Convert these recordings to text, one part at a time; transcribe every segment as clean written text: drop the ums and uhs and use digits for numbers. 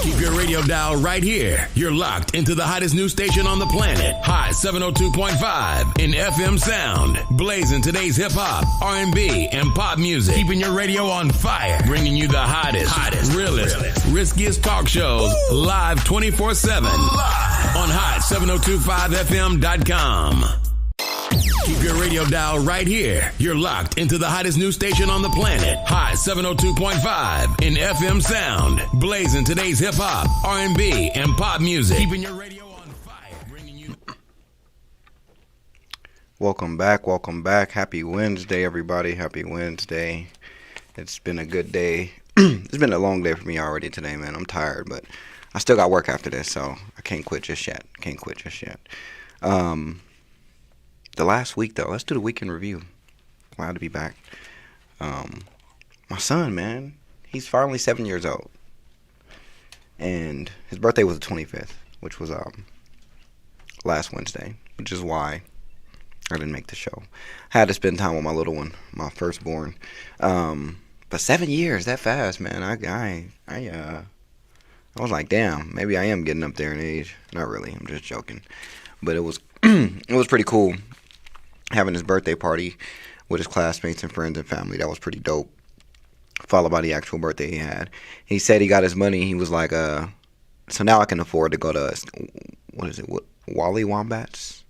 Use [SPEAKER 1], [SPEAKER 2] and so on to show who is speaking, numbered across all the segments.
[SPEAKER 1] Keep your radio dial right here. You're locked into the hottest news station on the planet. Hot 702.5 in FM sound. Blazing today's hip-hop, R&B, and pop music. Keeping your radio on fire. Bringing you the hottest, realest, riskiest talk shows live 24/7 on hot7025fm.com. Keep your radio dial right here. You're locked into the hottest news station on the planet. Hot 702.5 in FM sound. Blazing today's hip-hop, R&B, and pop music. Keeping your radio on fire. Bringing you...
[SPEAKER 2] Welcome back. Happy Wednesday, everybody. Happy Wednesday. It's been a good day. It's been a long day for me already today, man. I'm tired, but I still got work after this, so I can't quit just yet. The last week, though, let's do the weekend review. Glad to be back. My son, man, he's finally 7 years old. And his birthday was the 25th, which was last Wednesday, which is why I didn't make the show. I had to spend time with my little one, my firstborn. But 7 years, that fast, man. I was like, damn, maybe I am getting up there in age. Not really, I'm just joking. But it was it was pretty cool having his birthday party with his classmates and friends and family. That was pretty dope. Followed by the actual birthday he had. He said he got his money. He was like, so now I can afford to go to, Wally Wombats?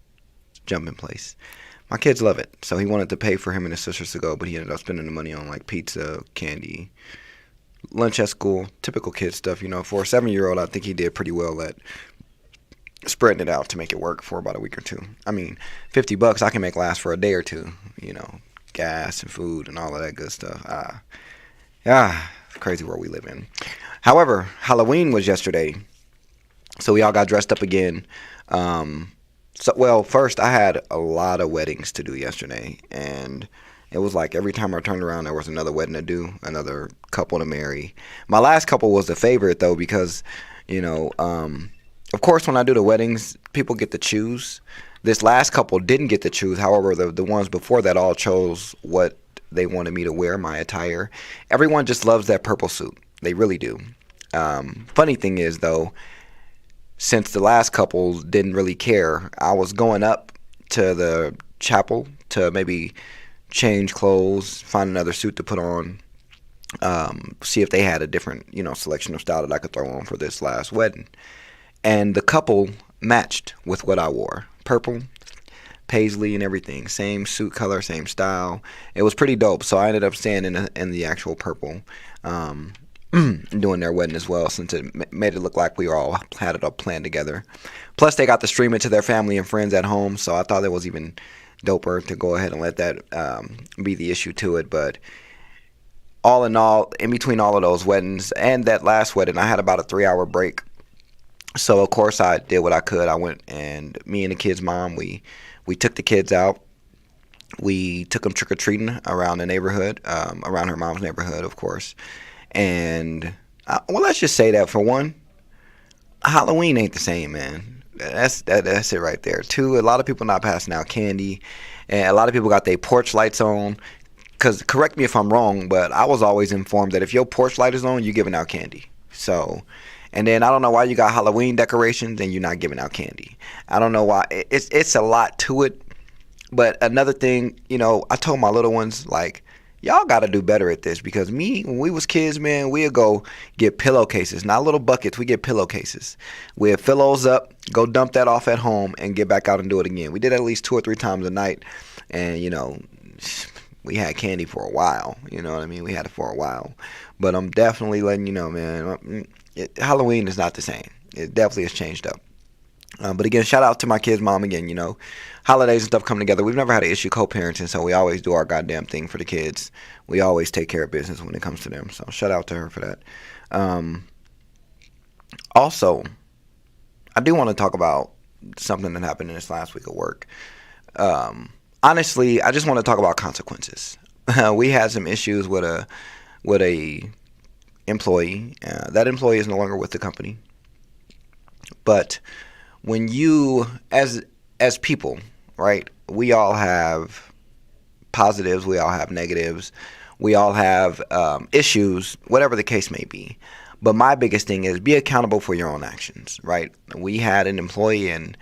[SPEAKER 2] Jumping place. My kids love it. So he wanted to pay for him and his sisters to go, but he ended up spending the money on like pizza, candy, lunch at school, typical kid stuff. You know, for a 7-year-old, I think he did pretty well at spreading it out to make it work for about a week or two. I mean, $50 I can make last for a day or two, you know, gas and food and all of that good stuff. Crazy world we live in. However, Halloween was yesterday, so we all got dressed up again. First I had a lot of weddings to do yesterday, and it was like every time I turned around there was another wedding to do, another couple to marry. My last couple was the favorite though, because, you know, of course, when I do the weddings, people get to choose. This last couple didn't get to choose. However, the ones before that all chose what they wanted me to wear, my attire. Everyone just loves that purple suit. They really do. Funny thing is, though, since the last couple didn't really care, I was going up to the chapel to maybe change clothes, find another suit to put on, see if they had a different, selection of style that I could throw on for this last wedding. And the couple matched with what I wore. Purple, paisley and everything. Same suit color, same style. It was pretty dope. So I ended up staying in the actual purple, doing their wedding as well, since it made it look like we all had it all planned together. Plus, they got to stream it to their family and friends at home. So I thought it was even doper to go ahead and let that be the issue to it. But all in all, in between all of those weddings and that last wedding, I had about a 3-hour break. So, of course, I did what I could. I went, and me and the kids' mom, we took the kids out. We took them trick-or-treating around the neighborhood, around her mom's neighborhood, of course. And, let's just say that, for one, Halloween ain't the same, man. That's it right there. Two, a lot of people not passing out candy, and a lot of people got their porch lights on. Because, correct me if I'm wrong, but I was always informed that if your porch light is on, you're giving out candy. So... And then I don't know why you got Halloween decorations and you're not giving out candy. I don't know why. It's a lot to it. But another thing, I told my little ones, like, y'all got to do better at this. Because when we was kids, man, we'd go get pillowcases. Not little buckets. We get pillowcases. We'd fill those up, go dump that off at home, and get back out and do it again. We did it at least 2 or 3 times a night. And, we had candy for a while. You know what I mean? We had it for a while. But I'm definitely letting you know, man, Halloween is not the same. It definitely has changed up. But again, shout out to my kids' mom again, holidays and stuff come together. We've never had an issue co-parenting, so we always do our goddamn thing for the kids. We always take care of business when it comes to them. So shout out to her for that. Also, I do want to talk about something that happened in this last week of work. Honestly, I just want to talk about consequences. We had some issues with a employee. That employee is no longer with the company. But when you, as people, right, we all have positives, we all have negatives, we all have issues, whatever the case may be. But my biggest thing is be accountable for your own actions, right? We had an employee, and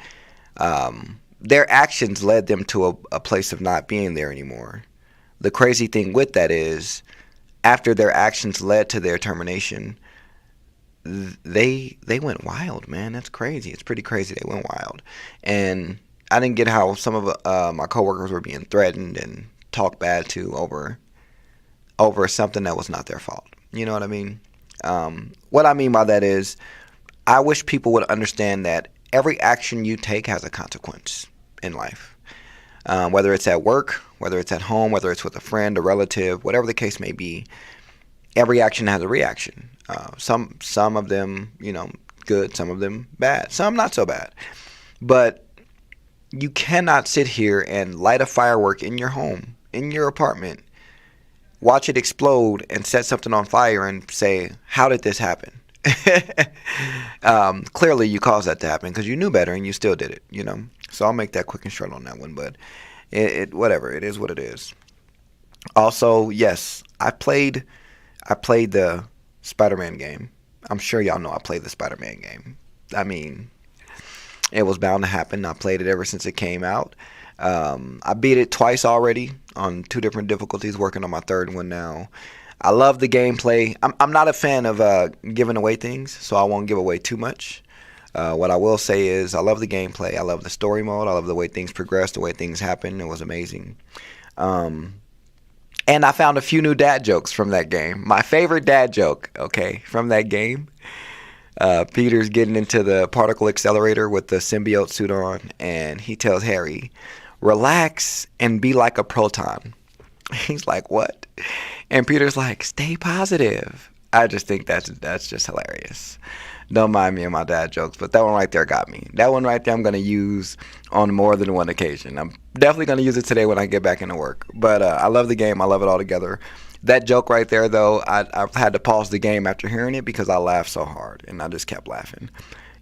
[SPEAKER 2] their actions led them to a place of not being there anymore. The crazy thing with that is, after their actions led to their termination, they went wild, man. That's crazy. It's pretty crazy. They went wild. And I didn't get how some of my coworkers were being threatened and talked bad to over something that was not their fault. You know what I mean? What I mean by that is, I wish people would understand that every action you take has a consequence in life. Whether it's at work, whether it's at home, whether it's with a friend, a relative, whatever the case may be, every action has a reaction. Some of them, good, some of them bad, some not so bad. But you cannot sit here and light a firework in your home, in your apartment, watch it explode and set something on fire and say, how did this happen? Clearly you caused that to happen because you knew better and you still did it, So I'll make that quick and short on that one, but whatever, it is what it is. Also, yes, I played the Spider-Man game. I'm sure y'all know I played the Spider-Man game. I mean, it was bound to happen. I played it ever since it came out. I beat it twice already on 2 different difficulties, working on my 3rd one now. I love the gameplay. I'm not a fan of giving away things, so I won't give away too much. What I will say is I love the gameplay. I love the story mode. I love the way things progress, the way things happen. It was amazing. And I found a few new dad jokes from that game. My favorite dad joke, from that game. Peter's getting into the particle accelerator with the symbiote suit on, and he tells Harry, relax and be like a proton. He's like, what? And Peter's like, stay positive. I just think that's just hilarious. Don't mind me and my dad jokes, but that one right there got me. That one right there I'm going to use on more than one occasion. I'm definitely going to use it today when I get back into work. But I love the game. I love it all together. That joke right there, though, I've had to pause the game after hearing it because I laughed so hard, and I just kept laughing.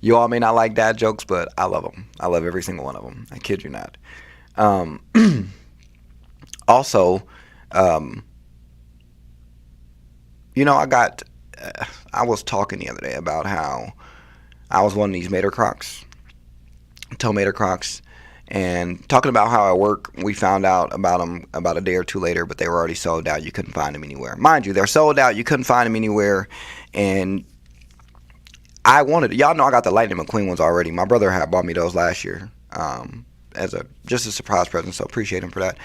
[SPEAKER 2] You all may not like dad jokes, but I love them. I love every single one of them. I kid you not. Also, I was talking the other day about how I was one of these tomato crocs, and talking about how at work we found out about them about a day or two later, but they were already sold out. You couldn't find them anywhere. Mind you, they're sold out. You couldn't find them anywhere, and y'all know I got the Lightning McQueen ones already. My brother had bought me those last year as just a surprise present, so appreciate him for that.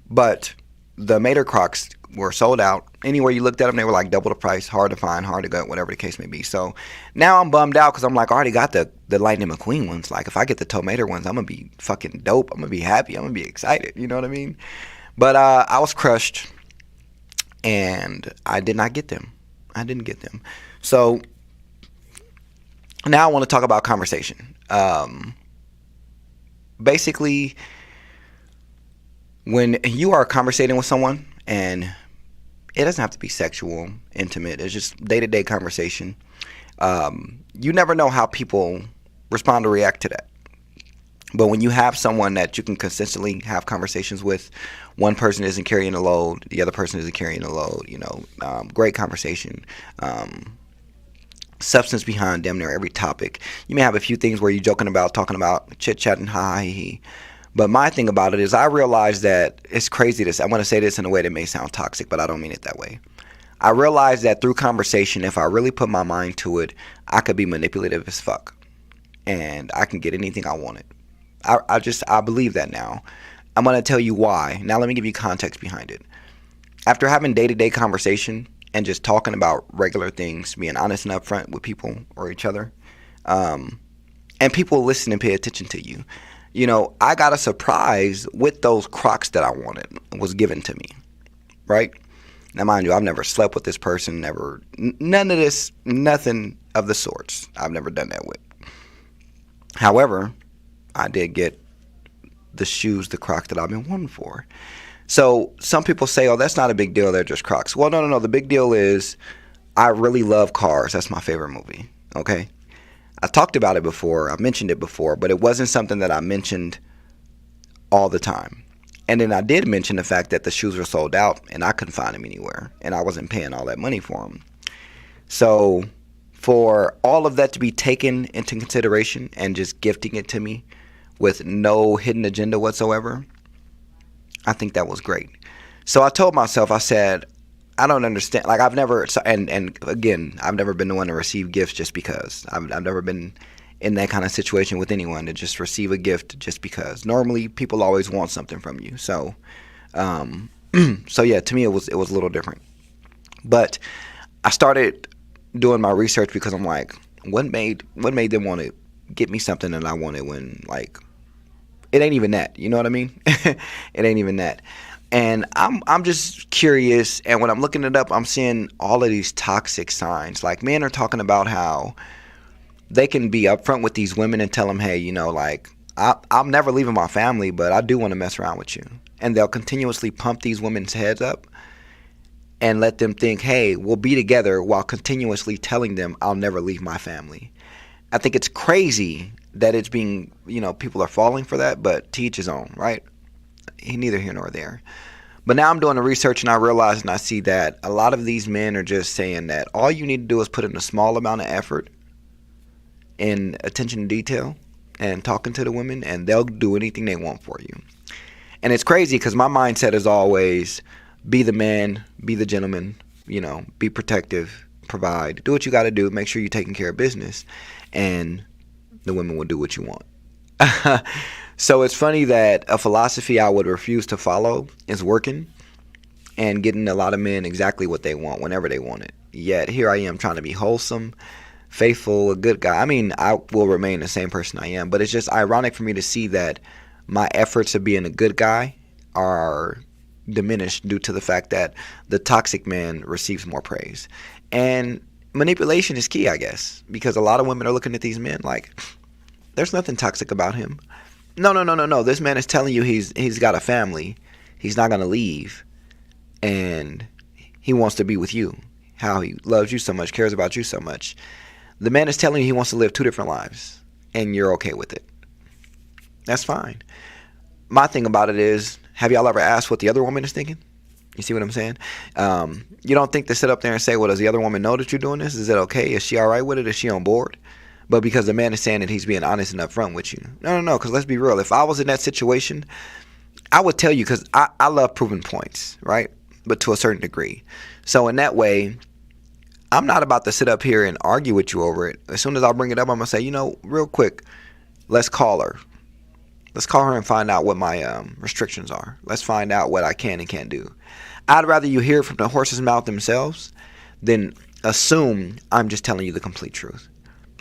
[SPEAKER 2] But the Mater Crocs were sold out. Anywhere you looked at them, they were like double the price, hard to find, hard to get, whatever the case may be. So now I'm bummed out because I'm like, I already got the Lightning McQueen ones. Like, if I get the Tomato ones, I'm going to be fucking dope. I'm going to be happy. I'm going to be excited. You know what I mean? But I was crushed, and I did not get them. I didn't get them. So now I want to talk about conversation. Basically, when you are conversating with someone, and it doesn't have to be sexual, intimate, it's just day-to-day conversation, you never know how people respond or react to that. But when you have someone that you can consistently have conversations with, one person isn't carrying a load, the other person isn't carrying a load, great conversation, substance behind damn near every topic. You may have a few things where you're joking about, talking about, chit-chatting, ha-ha-he. But my thing about it is I realize that it's crazy. I'm going to say this in a way that may sound toxic, but I don't mean it that way. I realize that through conversation, if I really put my mind to it, I could be manipulative as fuck. And I can get anything I wanted. I believe that now. I'm going to tell you why. Now let me give you context behind it. After having day-to-day conversation and just talking about regular things, being honest and upfront with people or each other, and people listen and pay attention to you, I got a surprise with those Crocs that I wanted was given to me, right? Now, mind you, I've never slept with this person, none of this, nothing of the sorts. I've never done that with. However, I did get the shoes, the Crocs that I've been wanting for. So some people say, oh, that's not a big deal. They're just Crocs. Well, no. The big deal is I really love Cars. That's my favorite movie, okay? I talked about it before. I mentioned it before, but it wasn't something that I mentioned all the time. And then I did mention the fact that the shoes were sold out and I couldn't find them anywhere, and I wasn't paying all that money for them. So for all of that to be taken into consideration and just gifting it to me with no hidden agenda whatsoever, I think that was great. So I told myself, I said, I don't understand. Like, I've never, and again, I've never been the one to receive gifts just because. I've never been in that kind of situation with anyone to just receive a gift just because. Normally, people always want something from you. So, so yeah, to me, it was a little different. But I started doing my research because I'm like, what made them want to get me something that I wanted when, like, it ain't even that. You know what I mean? It ain't even that. And I'm just curious, and when I'm looking it up, I'm seeing all of these toxic signs. Like, men are talking about how they can be upfront with these women and tell them, hey, you know, like, I'm never leaving my family, but I do want to mess around with you. And they'll continuously pump these women's heads up and let them think, hey, we'll be together, while continuously telling them I'll never leave my family. I think it's crazy that it's being, you know, people are falling for that, but to each his own, right? Neither here nor there. But now I'm doing the research and I realize and I see that a lot of these men are just saying that all you need to do is put in a small amount of effort and attention to detail and talking to the women, and they'll do anything they want for you. And it's crazy because my mindset is always be the man, be the gentleman, you know, be protective, provide, do what you got to do, make sure you're taking care of business, and the women will do what you want. So it's funny that a philosophy I would refuse to follow is working and getting a lot of men exactly what they want whenever they want it. Yet here I am trying to be wholesome, faithful, a good guy. I mean, I will remain the same person I am, but it's just ironic for me to see that my efforts of being a good guy are diminished due to the fact that the toxic man receives more praise. And manipulation is key, I guess, because a lot of women are looking at these men like, there's nothing toxic about him. No. This man is telling you he's got a family. He's not going to leave. And he wants to be with you. How he loves you so much, cares about you so much. The man is telling you he wants to live two different lives. And you're okay with it. That's fine. My thing about it is, have y'all ever asked what the other woman is thinking? You see what I'm saying? You don't think to sit up there and say, well, does the other woman know that you're doing this? Is it okay? Is she all right with it? Is she on board? But because the man is saying that he's being honest and upfront with you. No, because let's be real. If I was in that situation, I would tell you, because I love proving points, right? But to a certain degree. So in that way, I'm not about to sit up here and argue with you over it. As soon as I bring it up, I'm going to say, you know, real quick, let's call her. Let's call her and find out what my restrictions are. Let's find out what I can and can't do. I'd rather you hear it from the horse's mouth themselves than assume I'm just telling you the complete truth.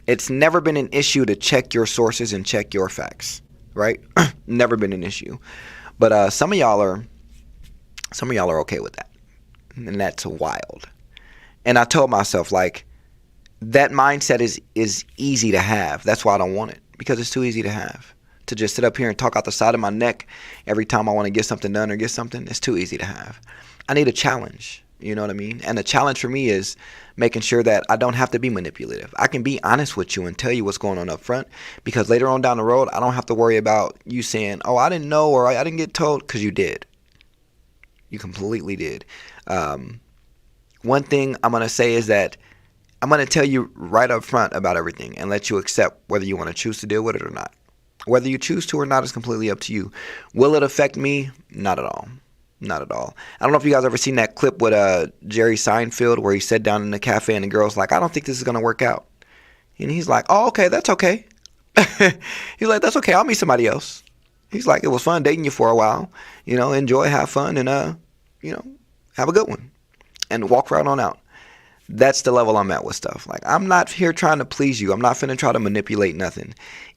[SPEAKER 2] It's never been an issue to check your sources and check your facts, right? Never been an issue. But some of y'all are okay with that. And that's wild. And I told myself, like, that mindset is easy to have. That's why I don't want it, because it's too easy to have. To just sit up here and talk out the side of my neck every time I want to get something done or get something, it's too easy to have. I need a challenge. You know what I mean? And the challenge for me is making sure that I don't have to be manipulative. I can be honest with you and tell you what's going on up front, because later on down the road, I don't have to worry about you saying, oh, I didn't know, or I didn't get told, because you did. You completely did. One thing I'm going to say is that I'm going to tell you right up front about everything and let you accept whether you want to choose to deal with it or not. Whether you choose to or not is completely up to you. Will it affect me? Not at all. Not at all. I don't know if you guys ever seen that clip with Jerry Seinfeld where he sat down in the cafe and the girl's like, I don't think this is going to work out. And he's like, oh, okay, that's okay. He's like, that's okay. I'll meet somebody else. He's like, it was fun dating you for a while. You know, enjoy, have fun, and, you know, have a good one. And walk right on out. That's the level I'm at with stuff. Like, I'm not here trying to please you. I'm not finna try to manipulate nothing.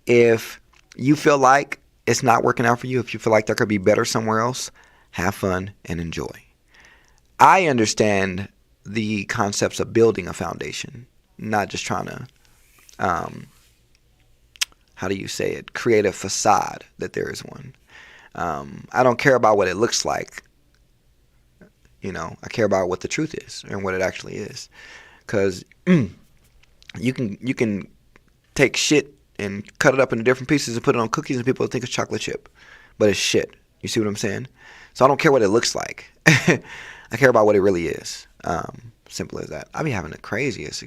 [SPEAKER 2] If you feel like it's not working out for you, if you feel like there could be better somewhere else, have fun and enjoy. I understand the concepts of building a foundation, not just trying to, how do you say it, create a facade that there is one. I don't care about what it looks like. You know, I care about what the truth is and what it actually is. Because you can take shit and cut it up into different pieces and put it on cookies and people will think it's chocolate chip. But it's shit. You see what I'm saying? So I don't care what it looks like. I care about what it really is. Simple as that. I be having the craziest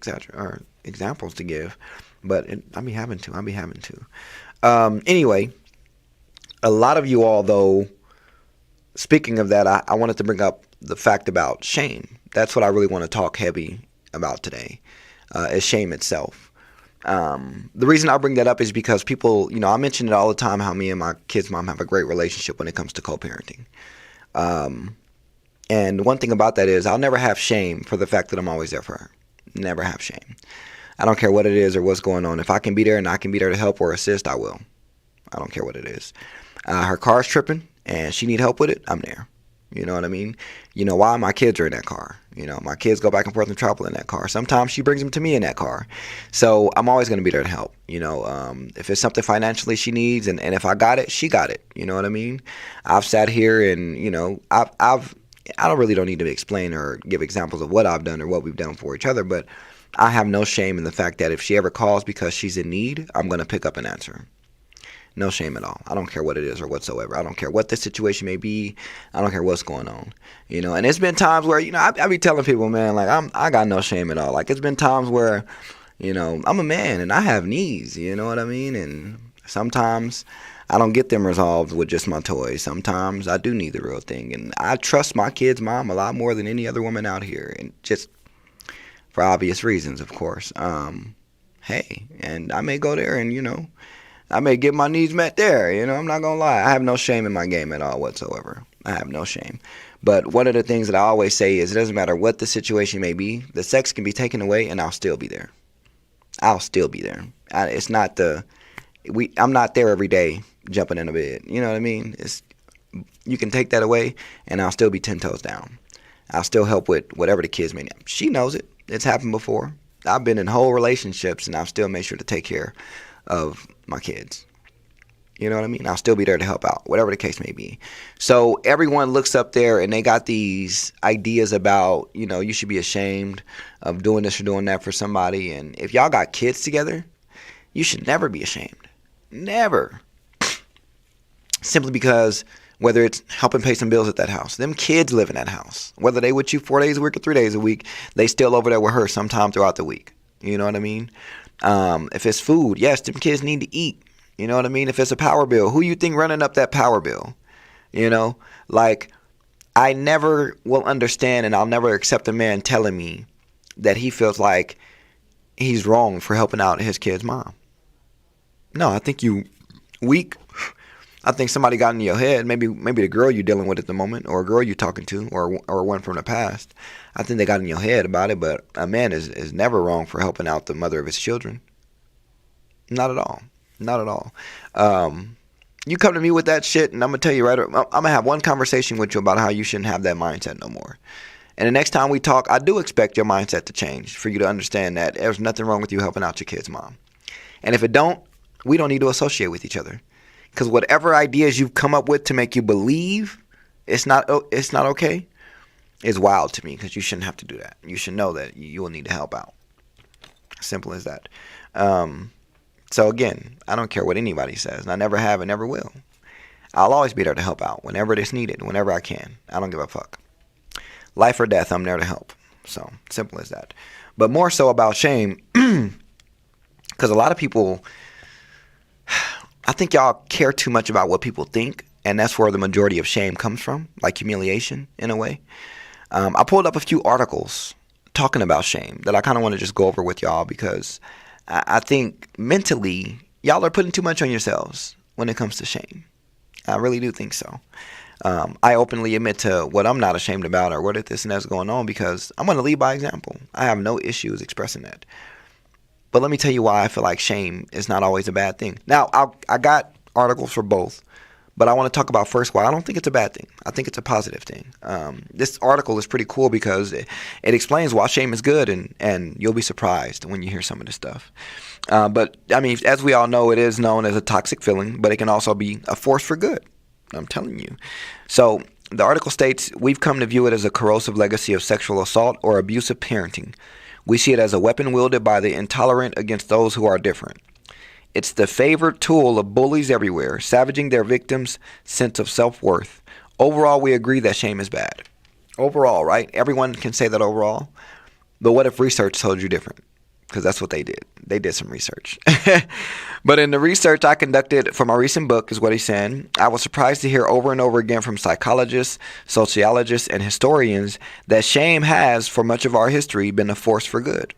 [SPEAKER 2] examples to give, but I be having to. Anyway, a lot of you all, though, speaking of that, I wanted to bring up the fact about shame. That's what I really want to talk heavy about today, is shame itself. The reason I bring that up is because people, I mention it all the time how me and my kid's mom have a great relationship when it comes to co-parenting. And one thing about that is I'll never have shame for the fact that I'm always there for her. Never have shame. I don't care what it is or what's going on. If I can be there and I can be there to help or assist, I will. I don't care what it is. Her car's tripping and she need help with it, I'm there. You know what I mean? You know why? My kids are in that car. My kids go back and forth and travel in that car. Sometimes she brings them to me in that car. So I'm always going to be there to help. If it's something financially she needs and if I got it, she got it. You know what I mean? I've sat here and, I really don't need to explain or give examples of what I've done or what we've done for each other, but I have no shame in the fact that if she ever calls because she's in need, I'm going to pick up and answer. No shame at all. I don't care what it is or whatsoever. I don't care what the situation may be. I don't care what's going on. And it's been times where, I be telling people, man, like I got no shame at all. Like it's been times where, I'm a man and I have needs, you know what I mean? And sometimes I don't get them resolved with just my toys. Sometimes I do need the real thing. And I trust my kid's mom a lot more than any other woman out here. And just for obvious reasons, of course. Hey, and I may go there and, I may get my needs met there. I'm not going to lie. I have no shame in my game at all whatsoever. I have no shame. But one of the things that I always say is it doesn't matter what the situation may be. The sex can be taken away and I'll still be there. I'll still be there. It's not I'm not there every day jumping in a bed. You know what I mean? You can take that away and I'll still be 10 toes down. I'll still help with whatever the kids may need. She knows it. It's happened before. I've been in whole relationships and I've still made sure to take care of my kids. You know what I mean? I'll still be there to help out, whatever the case may be. So everyone looks up there and they got these ideas about, you should be ashamed of doing this or doing that for somebody. And if y'all got kids together, you should never be ashamed. Never. Simply because whether it's helping pay some bills at that house, them kids live in that house. Whether they with you 4 days a week or 3 days a week, they still over there with her sometime throughout the week. You know what I mean? If it's food, yes, them kids need to eat. You know what I mean? If it's a power bill, who you think running up that power bill? Like I never will understand and I'll never accept a man telling me that he feels like he's wrong for helping out his kid's mom. No, I think you weak. I think somebody got in your head, maybe the girl you're dealing with at the moment or a girl you're talking to or one from the past. I think they got in your head about it, but a man is never wrong for helping out the mother of his children. Not at all. Not at all. You come to me with that shit and I'm going to tell you I'm going to have one conversation with you about how you shouldn't have that mindset no more. And the next time we talk, I do expect your mindset to change for you to understand that there's nothing wrong with you helping out your kid's mom. And if it don't, we don't need to associate with each other. Because whatever ideas you've come up with to make you believe it's not okay is wild to me because you shouldn't have to do that. You should know that you will need to help out. Simple as that. So again, I don't care what anybody says. And I never have and never will. I'll always be there to help out whenever it's needed, whenever I can. I don't give a fuck. Life or death, I'm there to help. So simple as that. But more so about shame, because a lot of people, I think y'all care too much about what people think, and that's where the majority of shame comes from, like humiliation in a way. I pulled up a few articles talking about shame that I kind of want to just go over with y'all because I think mentally y'all are putting too much on yourselves when it comes to shame. I really do think so. I openly admit to what I'm not ashamed about or what this and that's going on because I'm going to lead by example. I have no issues expressing that. But let me tell you why I feel like shame is not always a bad thing. Now, I got articles for both, but I want to talk about first why I don't think it's a bad thing. I think it's a positive thing. This article is pretty cool because it explains why shame is good, and you'll be surprised when you hear some of this stuff. But, I mean, as we all know, it is known as a toxic feeling, but it can also be a force for good. I'm telling you. So the article states, we've come to view it as a corrosive legacy of sexual assault or abusive parenting. We see it as a weapon wielded by the intolerant against those who are different. It's the favorite tool of bullies everywhere, savaging their victims' sense of self-worth. Overall, we agree that shame is bad. Overall, right? Everyone can say that overall. But what if research told you different? Because that's what they did. They did some research. But in the research I conducted for my recent book, is what he's saying, I was surprised to hear over and over again from psychologists, sociologists, and historians that shame has, for much of our history, been a force for good.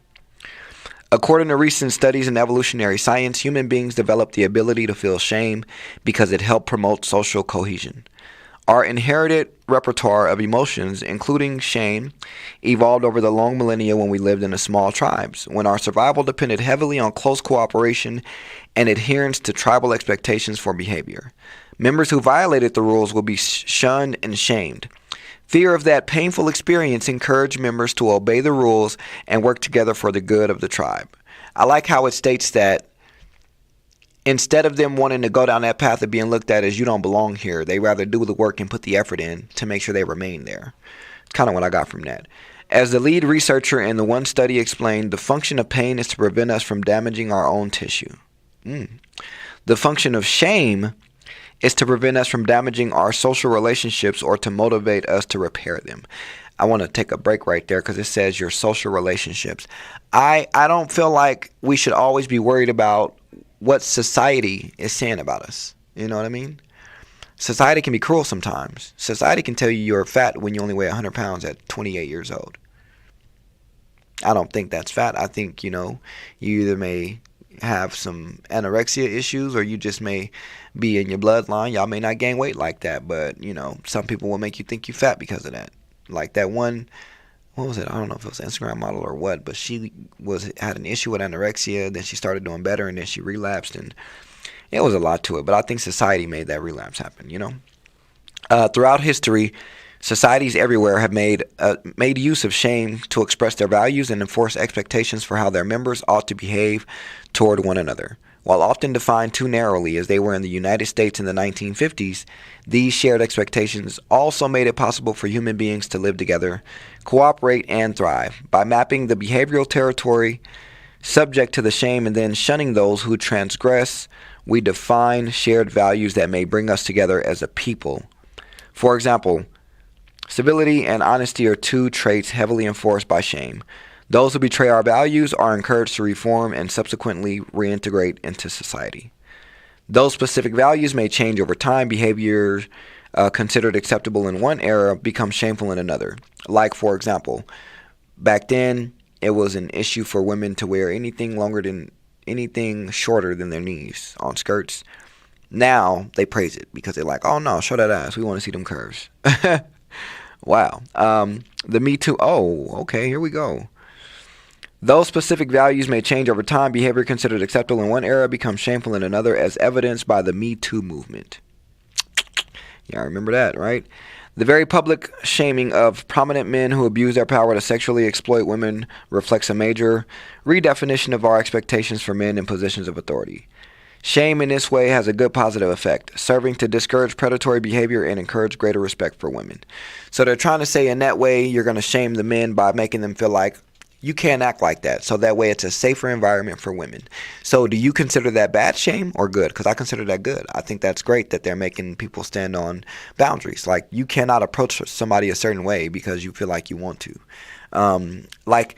[SPEAKER 2] According to recent studies in evolutionary science, human beings developed the ability to feel shame because it helped promote social cohesion. Our inherited repertoire of emotions, including shame, evolved over the long millennia when we lived in small tribes, when our survival depended heavily on close cooperation and adherence to tribal expectations for behavior. Members who violated the rules would be shunned and shamed. Fear of that painful experience encouraged members to obey the rules and work together for the good of the tribe. I like how it states that instead of them wanting to go down that path of being looked at as you don't belong here, they rather do the work and put the effort in to make sure they remain there. It's kind of what I got from that. As the lead researcher in the one study explained, the function of pain is to prevent us from damaging our own tissue. The function of shame is to prevent us from damaging our social relationships or to motivate us to repair them. I want to take a break right there because it says your social relationships. I don't feel like we should always be worried about what society is saying about us. You know what I mean? Society can be cruel sometimes. Society can tell you you're fat when you only weigh 100 pounds at 28 years old. I don't think that's fat. I think, you either may have some anorexia issues or you just may be in your bloodline. Y'all may not gain weight like that, but, some people will make you think you're fat because of that. Like that one, what was it? I don't know if it was an Instagram model or what, but she had an issue with anorexia, then she started doing better, and then she relapsed, and it was a lot to it. But I think society made that relapse happen, Throughout history, societies everywhere have made use of shame to express their values and enforce expectations for how their members ought to behave toward one another. While often defined too narrowly as they were in the United States in the 1950s, these shared expectations also made it possible for human beings to live together, cooperate, and thrive. By mapping the behavioral territory subject to the shame and then shunning those who transgress, we define shared values that may bring us together as a people. For example, civility and honesty are two traits heavily enforced by shame. Those who betray our values are encouraged to reform and subsequently reintegrate into society. Those specific values may change over time. Behaviors considered acceptable in one era become shameful in another. Like, for example, back then, it was an issue for women to wear anything shorter than their knees on skirts. Now, they praise it because they're like, oh no, show that ass. We want to see them curves. Wow. The Me Too. Oh, okay, here we go. Those specific values may change over time. Behavior considered acceptable in one era becomes shameful in another, as evidenced by the Me Too movement. Yeah, I remember that, right? The very public shaming of prominent men who abuse their power to sexually exploit women reflects a major redefinition of our expectations for men in positions of authority. Shame in this way has a good positive effect, serving to discourage predatory behavior and encourage greater respect for women. So they're trying to say in that way you're going to shame the men by making them feel like you can't act like that. So that way it's a safer environment for women. So do you consider that bad shame or good? Because I consider that good. I think that's great that they're making people stand on boundaries. Like you cannot approach somebody a certain way because you feel like you want to. Like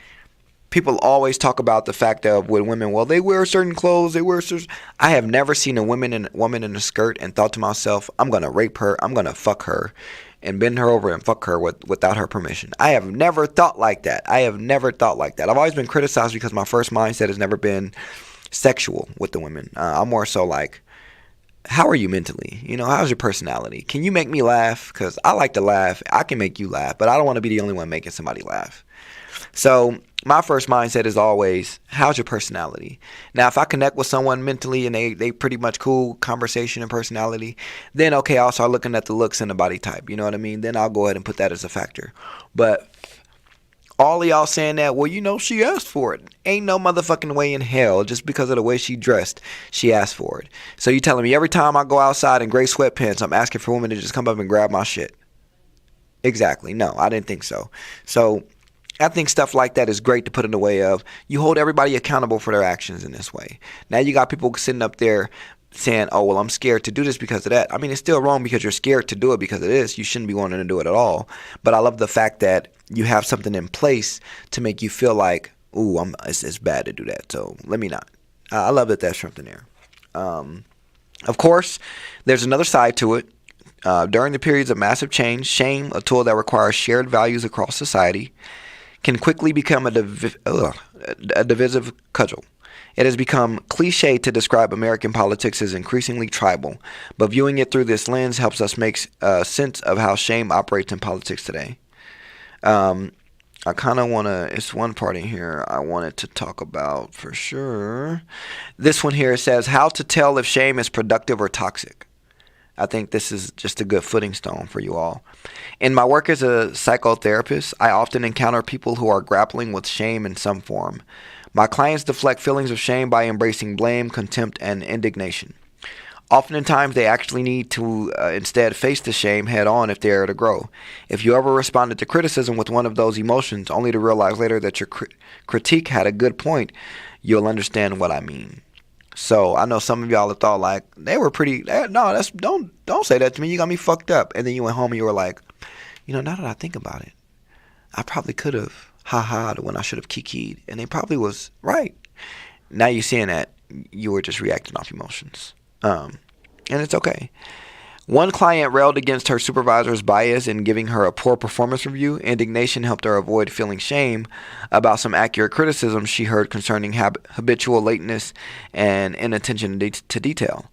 [SPEAKER 2] people always talk about the fact of with women, well, they wear certain clothes, I have never seen a woman in a skirt and thought to myself, I'm going to rape her, I'm going to fuck her and bend her over and fuck her without her permission. I have never thought like that. I've always been criticized because my first mindset has never been sexual with the women. I'm more so like, how are you mentally? How's your personality? Can you make me laugh? Because I like to laugh. I can make you laugh, but I don't want to be the only one making somebody laugh. So my first mindset is always, how's your personality? Now, if I connect with someone mentally and they pretty much cool conversation and personality, then okay, I'll start looking at the looks and the body type. You know what I mean? Then I'll go ahead and put that as a factor. But all of y'all saying that, well, she asked for it. Ain't no motherfucking way in hell just because of the way she dressed, she asked for it. So you telling me every time I go outside in gray sweatpants, I'm asking for women to just come up and grab my shit? Exactly. No, I didn't think so. So I think stuff like that is great to put in the way of you hold everybody accountable for their actions in this way. Now you got people sitting up there saying, oh, well, I'm scared to do this because of that. I mean, it's still wrong because you're scared to do it because of this. You shouldn't be wanting to do it at all. But I love the fact that you have something in place to make you feel like, ooh, it's bad to do that. So let me not. I love that there's something there. Of course, there's another side to it. During the periods of massive change, shame, a tool that requires shared values across society, can quickly become a divisive cudgel. It has become cliche to describe American politics as increasingly tribal, but viewing it through this lens helps us make sense of how shame operates in politics today. I kind of want to, it's one part in here I wanted to talk about for sure. This one here says, how to tell if shame is productive or toxic. I think this is just a good footing stone for you all. In my work as a psychotherapist, I often encounter people who are grappling with shame in some form. My clients deflect feelings of shame by embracing blame, contempt, and indignation. Oftentimes, they actually need to instead face the shame head on if they are to grow. If you ever responded to criticism with one of those emotions, only to realize later that your critique had a good point, you'll understand what I mean. So I know some of y'all have thought like they were pretty. No, don't say that to me. You got me fucked up. And then you went home and you were like, now that I think about it, I probably could have ha-ha'd when I should have kiki'd, and they probably was right. Now you're seeing that you were just reacting off emotions, and it's okay. One client railed against her supervisor's bias in giving her a poor performance review. Indignation helped her avoid feeling shame about some accurate criticism she heard concerning habitual lateness and inattention to detail.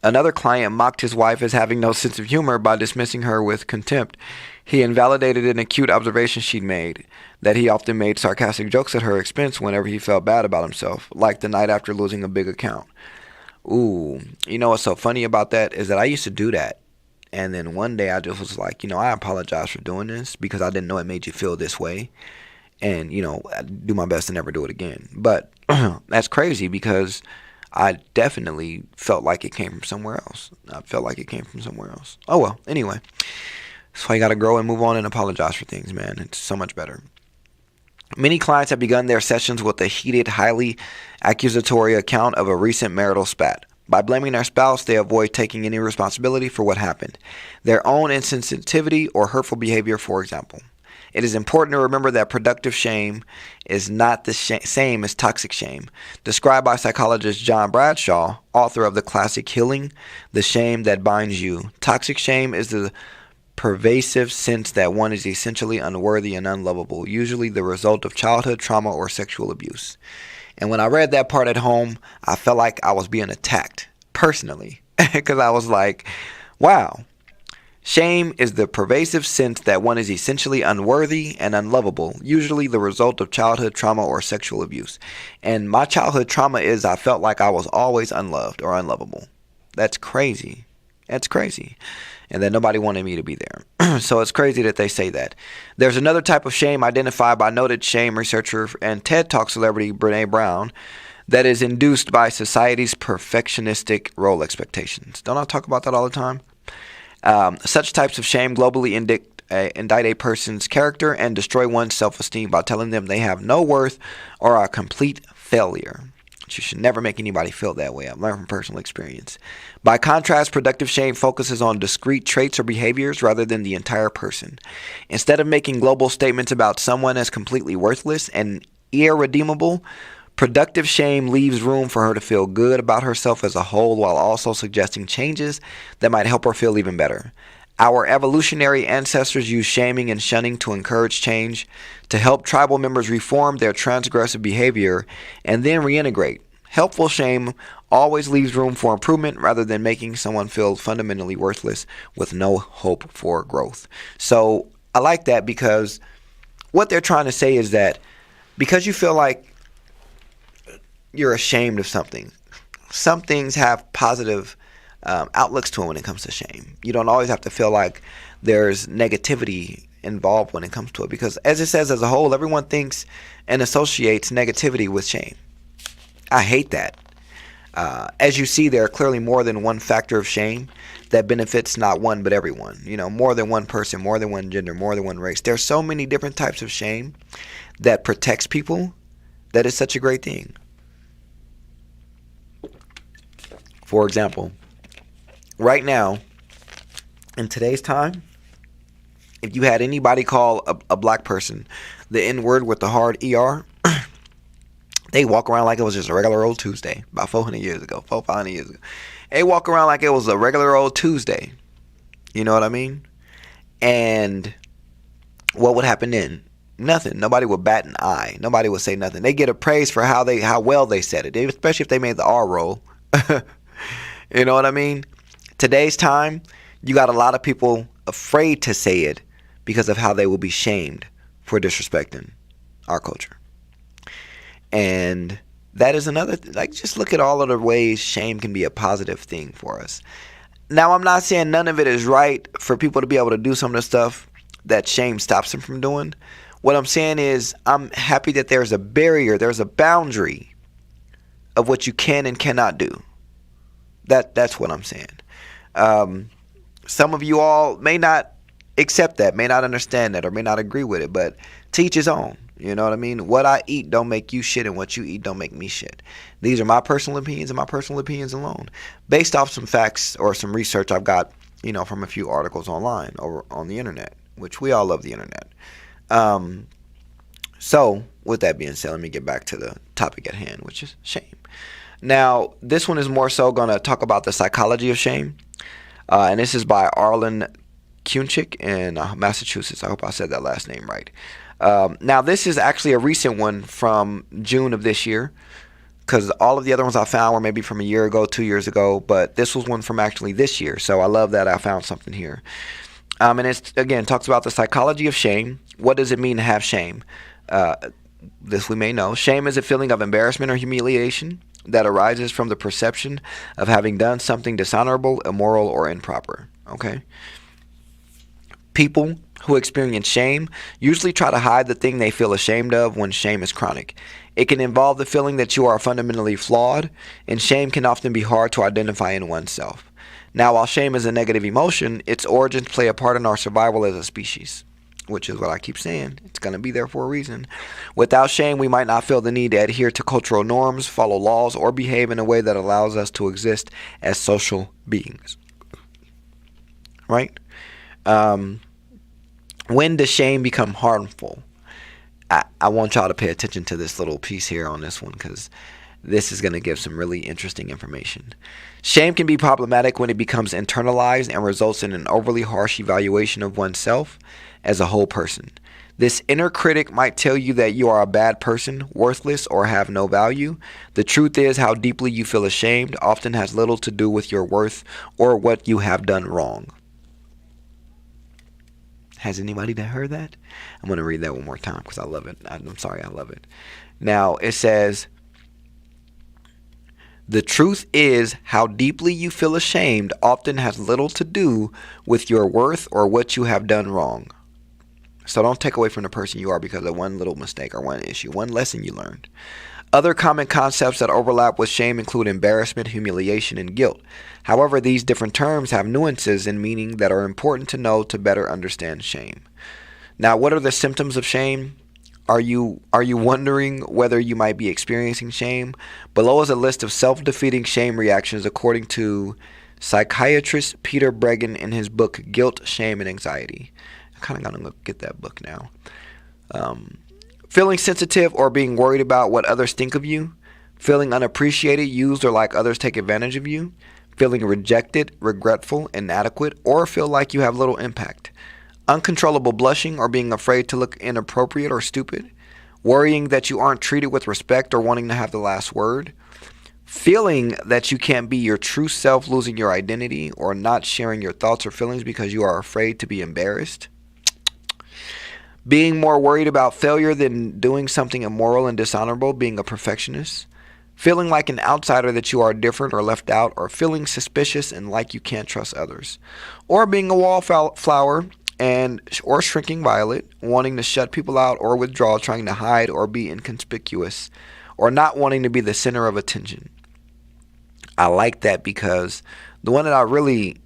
[SPEAKER 2] Another client mocked his wife as having no sense of humor by dismissing her with contempt. He invalidated an acute observation she'd made, that he often made sarcastic jokes at her expense whenever he felt bad about himself, like the night after losing a big account. Ooh, what's so funny about that is that I used to do that. And then one day I just was like, I apologize for doing this because I didn't know it made you feel this way. And, I do my best to never do it again. But that's crazy because I definitely felt like it came from somewhere else. Oh, well, anyway. That's why you got to grow and move on and apologize for things, man. It's so much better. Many clients have begun their sessions with a heated, highly accusatory account of a recent marital spat. By blaming their spouse, they avoid taking any responsibility for what happened, their own insensitivity or hurtful behavior, for example. It is important to remember that productive shame is not the same as toxic shame. Described by psychologist John Bradshaw, author of the classic Healing, The Shame That Binds You, toxic shame is the pervasive sense that one is essentially unworthy and unlovable, usually the result of childhood trauma or sexual abuse. And when I read that part at home, I felt like I was being attacked personally because I was like, wow. Shame is the pervasive sense that one is essentially unworthy and unlovable, usually the result of childhood trauma or sexual abuse. And my childhood trauma is I felt like I was always unloved or unlovable. That's crazy. And that nobody wanted me to be there. So it's crazy that they say that. There's another type of shame identified by noted shame researcher and TED Talk celebrity Brene Brown that is induced by society's perfectionistic role expectations. Don't I talk about that all the time? Such types of shame globally indict a person's character and destroy one's self-esteem by telling them they have no worth or are a complete failure. You should never make anybody feel that way. I've learned from personal experience. By contrast, productive shame focuses on discrete traits or behaviors rather than the entire person. Instead of making global statements about someone as completely worthless and irredeemable, productive shame leaves room for her to feel good about herself as a whole while also suggesting changes that might help her feel even better. Our evolutionary ancestors used shaming and shunning to encourage change, to help tribal members reform their transgressive behavior and then reintegrate. Helpful shame always leaves room for improvement rather than making someone feel fundamentally worthless with no hope for growth. So I like that because what they're trying to say is that because you feel like you're ashamed of something, some things have positive outlooks to it when it comes to shame. You don't always have to feel like there's negativity involved when it comes to it because as it says as a whole, everyone thinks and associates negativity with shame. I hate that. As you see, there are clearly more than one factor of shame that benefits not one but everyone. More than one person, more than one gender, more than one race. There's so many different types of shame that protects people that is such a great thing. For example, right now, in today's time, if you had anybody call a black person the N-word with the hard ER, they walk around like it was just a regular old Tuesday about 400 years ago, 500 years ago. They walk around like it was a regular old Tuesday. You know what I mean? And what would happen then? Nothing. Nobody would bat an eye. Nobody would say nothing. They get a praise for how well they said it, especially if they made the R roll. You know what I mean? Today's time, you got a lot of people afraid to say it because of how they will be shamed for disrespecting our culture. And that is another, like, just look at all of the ways shame can be a positive thing for us. Now, I'm not saying none of it is right for people to be able to do some of the stuff that shame stops them from doing. What I'm saying is I'm happy that there's a barrier, there's a boundary of what you can and cannot do. That's what I'm saying. Some of you all may not accept that, may not understand that, or may not agree with it, but to each his own. You know what I mean? What I eat don't make you shit, and what you eat don't make me shit. These are my personal opinions and my personal opinions alone, based off some facts or some research I've got, from a few articles online or on the internet, which we all love the internet. So with that being said, let me get back to the topic at hand, which is shame. Now, this one is more so going to talk about the psychology of shame. And this is by Arlen Kunchik in Massachusetts. I hope I said that last name right. Now, this is actually a recent one from June of this year, because all of the other ones I found were maybe from a year ago, 2 years ago, but this was one from actually this year. So I love that I found something here. And it's, again, talks about the psychology of shame. What does it mean to have shame? This we may know. Shame is a feeling of embarrassment or humiliation that arises from the perception of having done something dishonorable, immoral, or improper. Okay? People who experience shame usually try to hide the thing they feel ashamed of when shame is chronic. It can involve the feeling that you are fundamentally flawed, and shame can often be hard to identify in oneself. Now, while shame is a negative emotion, its origins play a part in our survival as a species, which is what I keep saying. It's going to be there for a reason. Without shame, we might not feel the need to adhere to cultural norms, follow laws, or behave in a way that allows us to exist as social beings. Right? When does shame become harmful? I want y'all to pay attention to this little piece here on this one, because this is going to give some really interesting information. Shame can be problematic when it becomes internalized and results in an overly harsh evaluation of oneself as a whole person. This inner critic might tell you that you are a bad person, worthless, or have no value. The truth is, how deeply you feel ashamed often has little to do with your worth or what you have done wrong. Has anybody heard that? I'm going to read that one more time because I love it. I'm sorry, I love it. Now, it says, the truth is, how deeply you feel ashamed often has little to do with your worth or what you have done wrong. So don't take away from the person you are because of one little mistake or one issue, one lesson you learned. Other common concepts that overlap with shame include embarrassment, humiliation, and guilt. However, these different terms have nuances in meaning that are important to know to better understand shame. Now, what are the symptoms of shame? Are you wondering whether you might be experiencing shame? Below is a list of self-defeating shame reactions according to psychiatrist Peter Breggin in his book Guilt, Shame, and Anxiety. I kind of gotta get that book now. Feeling sensitive or being worried about what others think of you. Feeling unappreciated, used, or like others take advantage of you. Feeling rejected, regretful, inadequate, or feel like you have little impact. Uncontrollable blushing or being afraid to look inappropriate or stupid. Worrying that you aren't treated with respect or wanting to have the last word. Feeling that you can't be your true self, losing your identity, or not sharing your thoughts or feelings because you are afraid to be embarrassed. Being more worried about failure than doing something immoral and dishonorable, being a perfectionist. Feeling like an outsider, that you are different or left out, or feeling suspicious and like you can't trust others. Or being a wallflower or shrinking violet, wanting to shut people out or withdraw, trying to hide or be inconspicuous, or not wanting to be the center of attention. I like that because the one that I really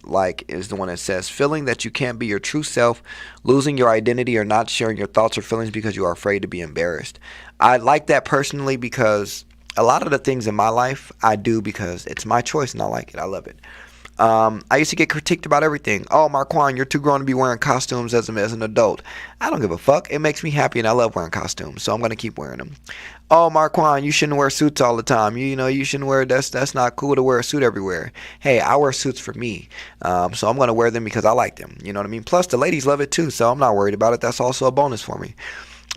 [SPEAKER 2] like is the one that says feeling that you can't be your true self, losing your identity, or not sharing your thoughts or feelings because you are afraid to be embarrassed. I like that personally because a lot of the things in my life I do because it's my choice and I like it. I love it. I used to get critiqued about everything. Oh, Marquand, you're too grown to be wearing costumes as an adult. I don't give a fuck. It makes me happy and I love wearing costumes, so I'm going to keep wearing them. Oh, Marquand, you shouldn't wear suits all the time. You know, you shouldn't wear, that's not cool to wear a suit everywhere. Hey, I wear suits for me, so I'm going to wear them because I like them. You know what I mean? Plus, the ladies love it too, so I'm not worried about it. That's also a bonus for me.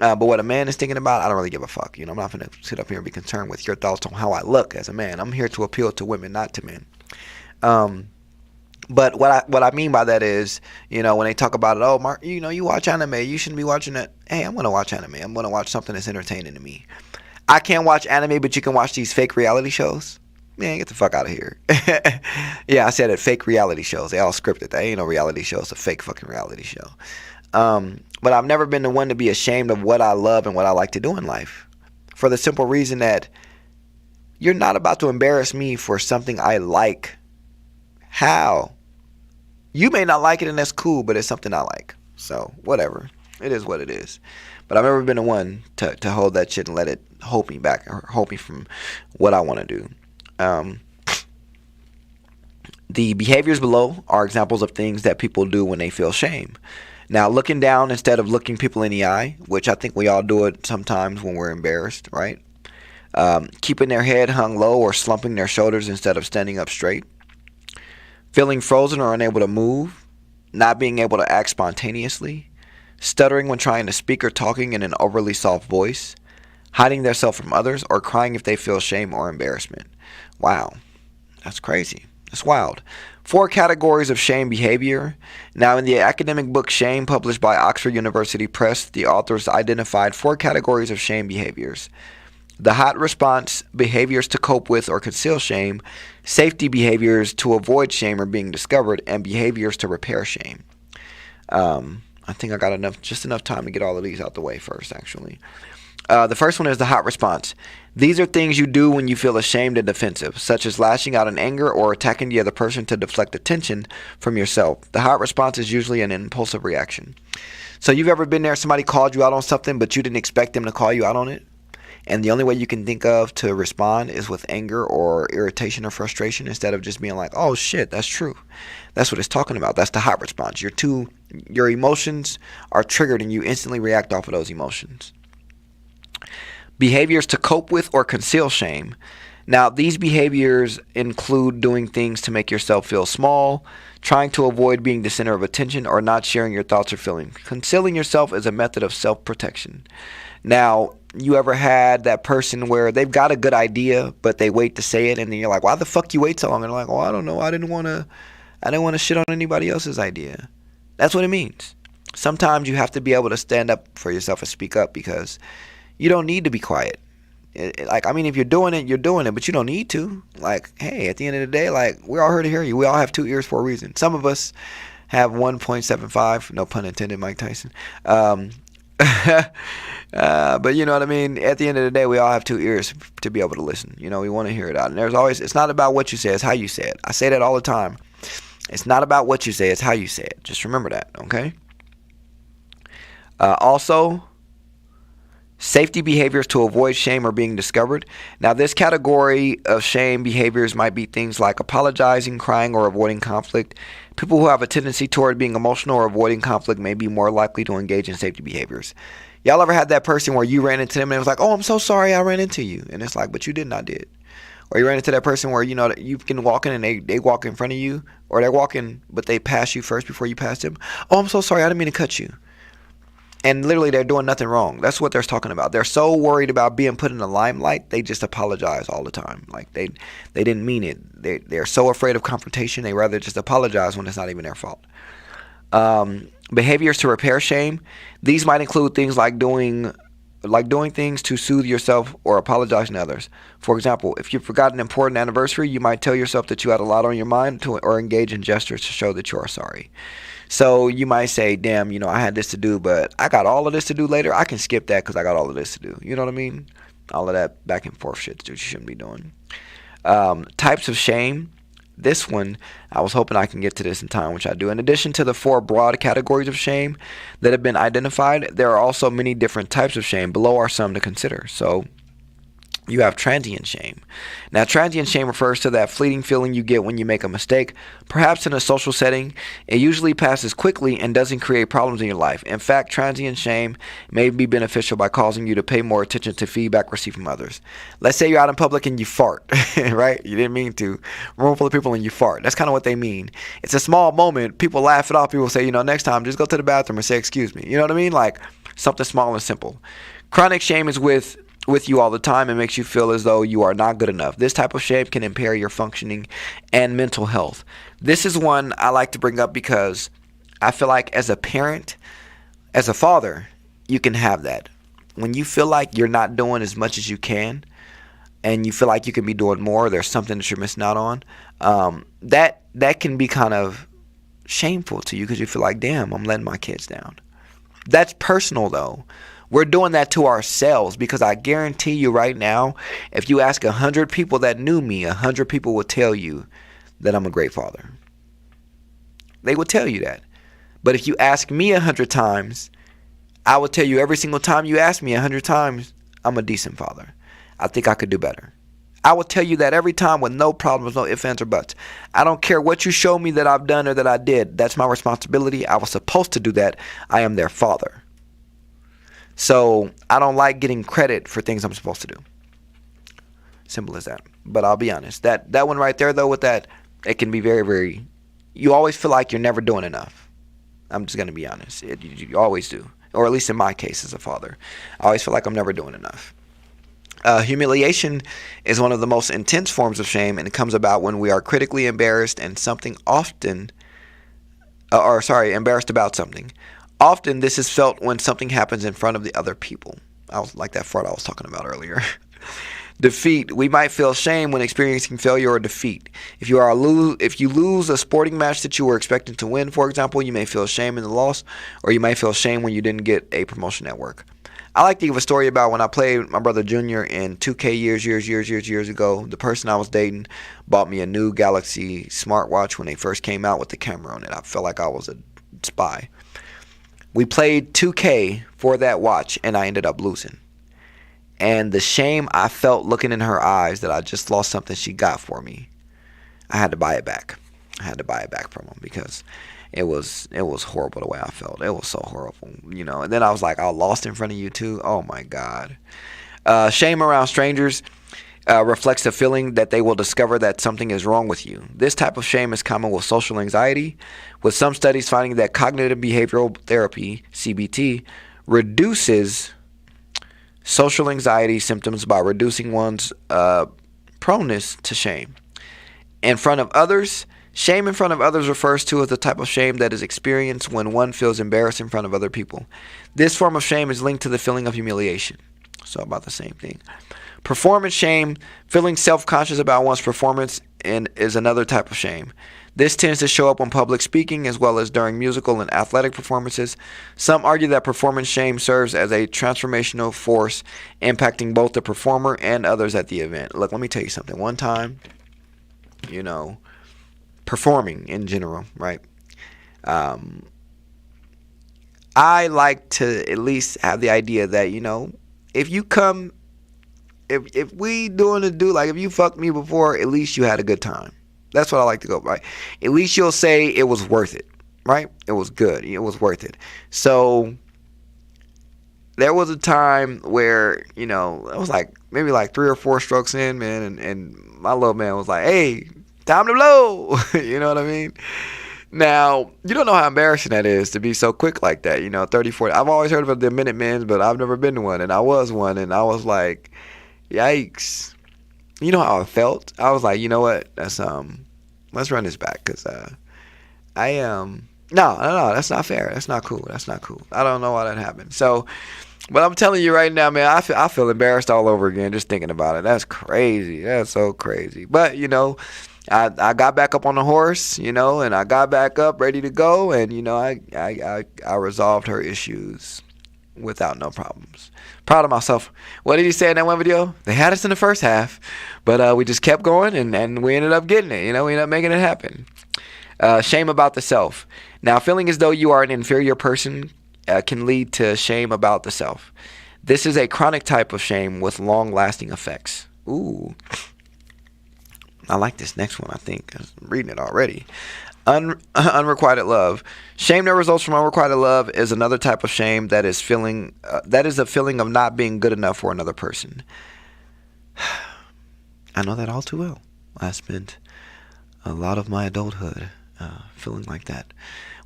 [SPEAKER 2] But what a man is thinking about, I don't really give a fuck. You know, I'm not going to sit up here and be concerned with your thoughts on how I look as a man. I'm here to appeal to women, not to men. But what I mean by that is, you know, when they talk about it, oh, Mark, you know, you watch anime, you shouldn't be watching it. Hey, I'm going to watch anime. I'm going to watch something that's entertaining to me. I can't watch anime, but you can watch these fake reality shows. Man, get the fuck out of here. Yeah, I said it, fake reality shows. They all scripted. They ain't no reality show. It's a fake fucking reality show. But I've never been the one to be ashamed of what I love and what I like to do in life. For the simple reason that you're not about to embarrass me for something I like. How? You may not like it and that's cool, but it's something I like. So, whatever. It is what it is. But I've never been the one to hold that shit and let it hold me back or hold me from what I want to do. The behaviors below are examples of things that people do when they feel shame. Now, looking down instead of looking people in the eye, which I think we all do it sometimes when we're embarrassed, right? Keeping their head hung low or slumping their shoulders instead of standing up straight. Feeling frozen or unable to move. Not being able to act spontaneously. Stuttering when trying to speak or talking in an overly soft voice. Hiding themselves from others or crying if they feel shame or embarrassment. Wow, that's crazy. That's wild. 4 categories of shame behavior. Now, in the academic book Shame, published by Oxford University Press, the authors identified 4 categories of shame behaviors. The hot response, behaviors to cope with or conceal shame, safety behaviors to avoid shame or being discovered, and behaviors to repair shame. I think I got just enough time to get all of these out the way first, actually. The first one is the hot response. These are things you do when you feel ashamed and defensive, such as lashing out in anger or attacking the other person to deflect attention from yourself. The hot response is usually an impulsive reaction. So you've ever been there, somebody called you out on something, but you didn't expect them to call you out on it? And the only way you can think of to respond is with anger or irritation or frustration instead of just being like, oh shit, that's true. That's what it's talking about. That's the hot response. Your emotions are triggered and you instantly react off of those emotions. Behaviors to cope with or conceal shame. Now, these behaviors include doing things to make yourself feel small, trying to avoid being the center of attention, or not sharing your thoughts or feelings. Concealing yourself is a method of self-protection. Now, you ever had that person where they've got a good idea, but they wait to say it, and then you're like, why the fuck you wait so long? And they're like, well, I don't know. I didn't want to shit on anybody else's idea. That's what it means. Sometimes you have to be able to stand up for yourself and speak up because you don't need to be quiet. If you're doing it, you're doing it, but you don't need to. Like, hey, at the end of the day, like, we're all here to hear you. We all have 2 ears for a reason. Some of us have 1.75, no pun intended, Mike Tyson. But you know what I mean? At the end of the day, we all have 2 ears to be able to listen. You know, we want to hear it out. And it's not about what you say, it's how you say it. I say that all the time. It's not about what you say, it's how you say it. Just remember that, okay? Also, safety behaviors to avoid shame or being discovered. Now, this category of shame behaviors might be things like apologizing, crying, or avoiding conflict. People who have a tendency toward being emotional or avoiding conflict may be more likely to engage in safety behaviors. Y'all ever had that person where you ran into them and it was like, oh, I'm so sorry I ran into you. And it's like, but you didn't, I did. Or you ran into that person where, you know, you can walk in and they walk in front of you, or they're walking, but they pass you first before you pass them. Oh, I'm so sorry, I didn't mean to cut you. And literally, they're doing nothing wrong. That's what they're talking about. They're so worried about being put in the limelight, they just apologize all the time. Like, they didn't mean it. They're so afraid of confrontation, they rather just apologize when it's not even their fault. Behaviors to repair shame. These might include things like doing things to soothe yourself or apologizing to others. For example, if you forgot an important anniversary, you might tell yourself that you had a lot on your mind or engage in gestures to show that you are sorry. So you might say, damn, you know, I had this to do, but I got all of this to do later. I can skip that because I got all of this to do. You know what I mean? All of that back and forth shit that you shouldn't be doing. Types of shame. This one, I was hoping I can get to this in time, which I do. In addition to the 4 broad categories of shame that have been identified, there are also many different types of shame. Below are some to consider. So
[SPEAKER 3] You have transient shame. Now, transient shame refers to that fleeting feeling you get when you make a mistake, perhaps in a social setting. It usually passes quickly and doesn't create problems in your life. In fact, transient shame may be beneficial by causing you to pay more attention to feedback received from others. Let's say you're out in public and you fart, right? You didn't mean to. Room full of people and you fart. That's kind of what they mean. It's a small moment. People laugh it off. People say, next time, just go to the bathroom and say, excuse me. You know what I mean? Like something small and simple. Chronic shame is with you all the time and makes you feel as though you are not good enough. This type of shame can impair your functioning and mental health. This is one I like to bring up because I feel like as a parent, as a father, you can have that. When you feel like you're not doing as much as you can and you feel like you can be doing more, there's something that you're missing out on, that can be kind of shameful to you because you feel like, damn, I'm letting my kids down. That's personal though. We're doing that to ourselves because I guarantee you right now, if you ask 100 people that knew me, 100 people will tell you that I'm a great father. They will tell you that. But if you ask me 100 times, I will tell you every single time you ask me 100 times, I'm a decent father. I think I could do better. I will tell you that every time with no problems, no ifs, ands, or buts. I don't care what you show me that I've done or that I did. That's my responsibility. I was supposed to do that. I am their father. So I don't like getting credit for things I'm supposed to do. Simple as that. But I'll be honest. That one right there, though, with that, it can be very, very... You always feel like you're never doing enough. I'm just going to be honest. You always do. Or at least in my case as a father. I always feel like I'm never doing enough. Humiliation is one of the most intense forms of shame, and it comes about when we are critically embarrassed and embarrassed about something. Often this is felt when something happens in front of the other people. I was like that fart I was talking about earlier. Defeat. We might feel shame when experiencing failure or defeat. If you lose a sporting match that you were expecting to win, for example, you may feel shame in the loss, or you might feel shame when you didn't get a promotion at work. I like to give a story about when I played my brother Junior in 2K years ago. The person I was dating bought me a new Galaxy smartwatch when they first came out with the camera on it. I felt like I was a spy. We played 2K for that watch, and I ended up losing. And the shame I felt looking in her eyes that I just lost something she got for me, I had to buy it back. I had to buy it back from them because it was horrible the way I felt. It was so horrible, And then I was like, I lost in front of you too. Oh, my God. Shame around strangers reflects the feeling that they will discover that something is wrong with you. This type of shame is common with social anxiety, with some studies finding that cognitive behavioral therapy, CBT, reduces social anxiety symptoms by reducing one's proneness to shame. In front of others, shame in front of others refers to as the type of shame that is experienced when one feels embarrassed in front of other people. This form of shame is linked to the feeling of humiliation. So about the same thing. Performance shame, feeling self-conscious about one's performance, is another type of shame. This tends to show up when public speaking as well as during musical and athletic performances. Some argue that performance shame serves as a transformational force impacting both the performer and others at the event. Look, let me tell you something. One time, performing in general, right? I like to at least have the idea that, if you come, if we doing a do, like if you fucked me before, at least you had a good time. That's what I like to go by. At least you'll say it was worth it, right? It was good. It was worth it. So there was a time where, it was like maybe like 3 or 4 strokes in, man, and my little man was like, hey, time to blow. You know what I mean? Now, you don't know how embarrassing that is to be so quick like that, 30, 40. I've always heard of the Minutemen, but I've never been to one, and I was one, and I was like, yikes. You know how I felt? I was like, you know what? Let's run this back, because no, that's not fair. That's not cool. I don't know why that happened. So, but I'm telling you right now, man, I feel embarrassed all over again just thinking about it. That's crazy. That's so crazy. But, I got back up on the horse, and I got back up ready to go, and, I resolved her issues without no problems. Proud of myself. What did he say in that one video? They had us in the first half, but we just kept going, and we ended up getting it. We ended up making it happen. Shame about the self. Now, feeling as though you are an inferior person can lead to shame about the self. This is a chronic type of shame with long-lasting effects. Ooh. I like this next one, I think. I'm reading it already. Unrequited love. Shame that results from unrequited love is another type of shame that is a feeling of not being good enough for another person. I know that all too well. I spent a lot of my adulthood feeling like that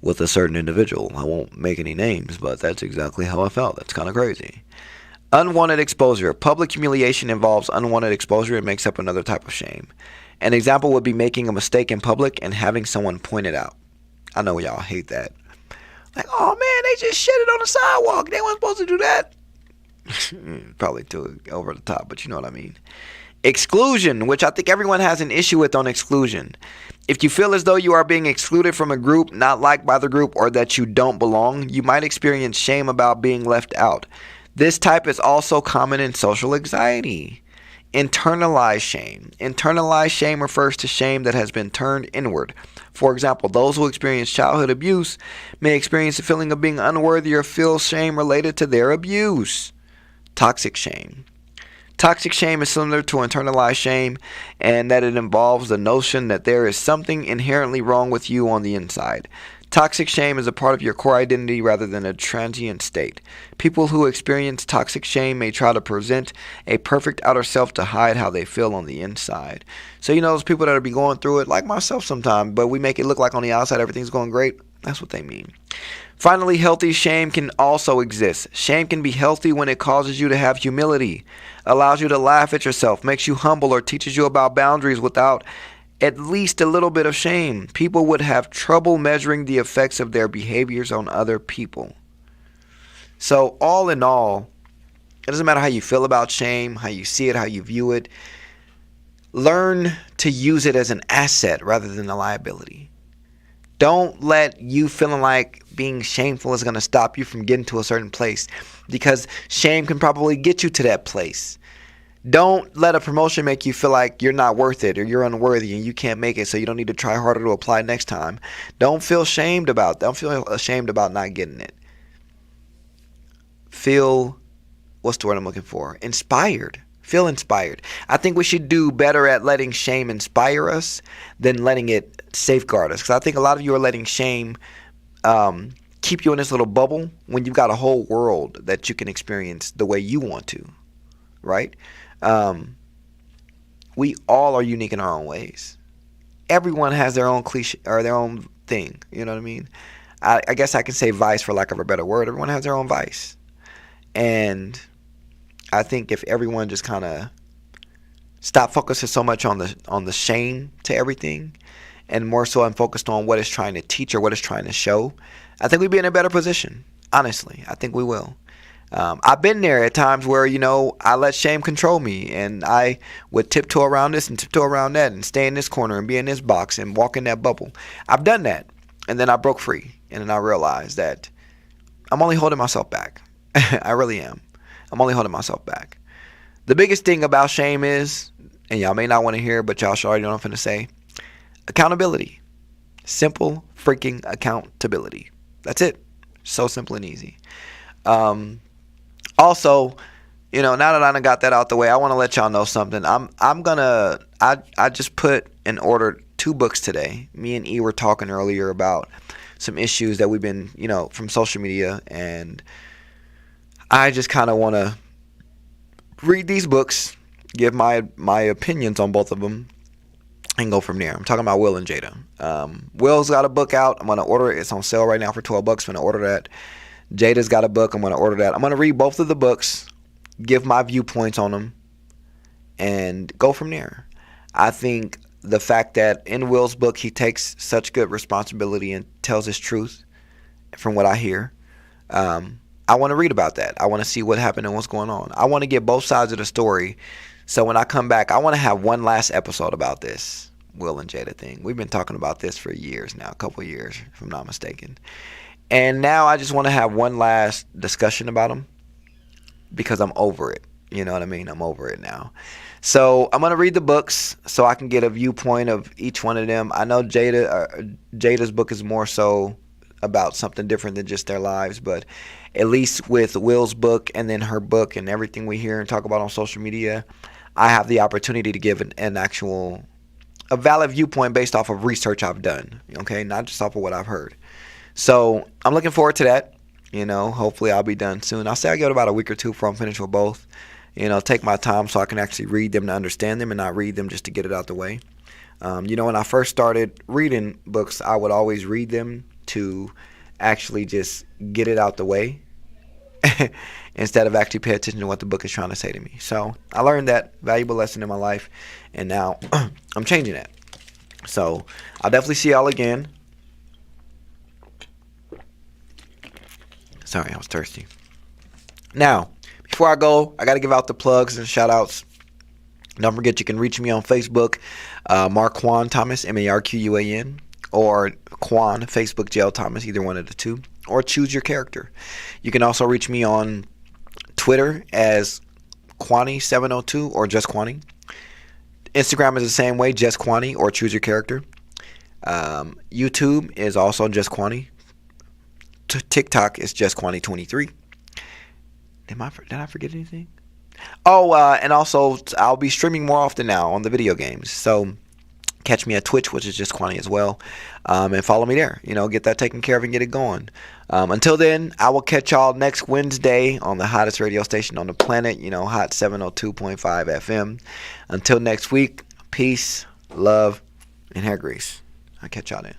[SPEAKER 3] with a certain individual. I won't make any names, but that's exactly how I felt. That's kind of crazy. Unwanted exposure. Public humiliation involves unwanted exposure and makes up another type of shame. An example would be making a mistake in public and having someone point it out. I know y'all hate that. Like, oh man, they just shit it on the sidewalk. They weren't supposed to do that. Probably too over the top, but you know what I mean. Exclusion, which I think everyone has an issue with on exclusion. If you feel as though you are being excluded from a group, not liked by the group, or that you don't belong, you might experience shame about being left out. This type is also common in social anxiety. Internalized shame. Internalized shame refers to shame that has been turned inward. For example, those who experience childhood abuse may experience a feeling of being unworthy or feel shame related to their abuse. Toxic shame. Toxic shame is similar to internalized shame, and that it involves the notion that there is something inherently wrong with you on the inside. Toxic shame is a part of your core identity rather than a transient state. People who experience toxic shame may try to present a perfect outer self to hide how they feel on the inside. So, those people that will be going through it, like myself sometimes, but we make it look like on the outside everything's going great. That's what they mean. Finally, healthy shame can also exist. Shame can be healthy when it causes you to have humility, allows you to laugh at yourself, makes you humble, or teaches you about boundaries without at least a little bit of shame. People would have trouble measuring the effects of their behaviors on other people. So all in all, it doesn't matter how you feel about shame, how you see it, how you view it. Learn to use it as an asset rather than a liability. Don't let you feeling like being shameful is going to stop you from getting to a certain place, because shame can probably get you to that place. Don't let a promotion make you feel like you're not worth it or you're unworthy and you can't make it, so you don't need to try harder to apply next time. Don't feel ashamed about not getting it. Feel, what's the word I'm looking for? Inspired. Feel inspired. I think we should do better at letting shame inspire us than letting it safeguard us. Because I think a lot of you are letting shame keep you in this little bubble when you've got a whole world that you can experience the way you want to, right? We all are unique in our own ways. Everyone has their own cliche or their own thing. You know what I mean? I guess I can say vice for lack of a better word. Everyone has their own vice. And I think if everyone just kind of stop focusing so much on the shame to everything and more so I'm focused on what it's trying to teach or what it's trying to show, I think we'd be in a better position. Honestly, I think we will. I've been there at times where, I let shame control me and I would tiptoe around this and tiptoe around that and stay in this corner and be in this box and walk in that bubble. I've done that. And then I broke free. And then I realized that I'm only holding myself back. I really am. I'm only holding myself back. The biggest thing about shame is, and y'all may not want to hear, but y'all should already know what I'm finna say, accountability. Simple freaking accountability. That's it. So simple and easy. Also, now that I done got that out the way, I want to let y'all know something. I just put and ordered 2 books today. Me and E were talking earlier about some issues that we've been, from social media, and I just kind of want to read these books, give my opinions on both of them, and go from there. I'm talking about Will and Jada. Will's got a book out. I'm going to order it. It's on sale right now for $12. I'm going to order that. Jada's got a book. I'm going to order that. I'm going to read both of the books, give my viewpoints on them, and go from there. I think the fact that in Will's book he takes such good responsibility and tells his truth, from what I hear, I want to read about that. I want to see what happened and what's going on. I want to get both sides of the story. So when I come back, I want to have one last episode about this Will and Jada thing. We've been talking about this for years now, a couple of years, if I'm not mistaken. And now I just want to have one last discussion about them because I'm over it. You know what I mean? I'm over it now. So I'm going to read the books so I can get a viewpoint of each one of them. I know Jada's book is more so about something different than just their lives, but at least with Will's book and then her book and everything we hear and talk about on social media, I have the opportunity to give an actual, a valid viewpoint based off of research I've done, okay, not just off of what I've heard. So I'm looking forward to that. Hopefully I'll be done soon. I'll say I give it about a week or two before I'm finished with both. Take my time so I can actually read them to understand them and not read them just to get it out the way. When I first started reading books, I would always read them to actually just get it out the way instead of actually pay attention to what the book is trying to say to me. So I learned that valuable lesson in my life, and now I'm changing that. So I'll definitely see y'all again. Sorry, I was thirsty. Now, before I go, I got to give out the plugs and shout outs. Don't forget you can reach me on Facebook, Marquan Thomas, Marquan, or Quan, Facebook Jail Thomas, either one of the two, or choose your character. You can also reach me on Twitter as Quanni702 or Juss Quanni. Instagram is the same way, Juss Quanni or choose your character. YouTube is also Juss Quanni. TikTok is Juss Quanni23. Did I forget anything? Oh, and also I'll be streaming more often now on the video games. So catch me at Twitch, which is Juss Quanni as well, and follow me there. Get that taken care of and get it going. Until then, I will catch y'all next Wednesday on the hottest radio station on the planet. Hot 702.5 FM. Until next week, peace, love, and hair grease. I'll catch y'all then.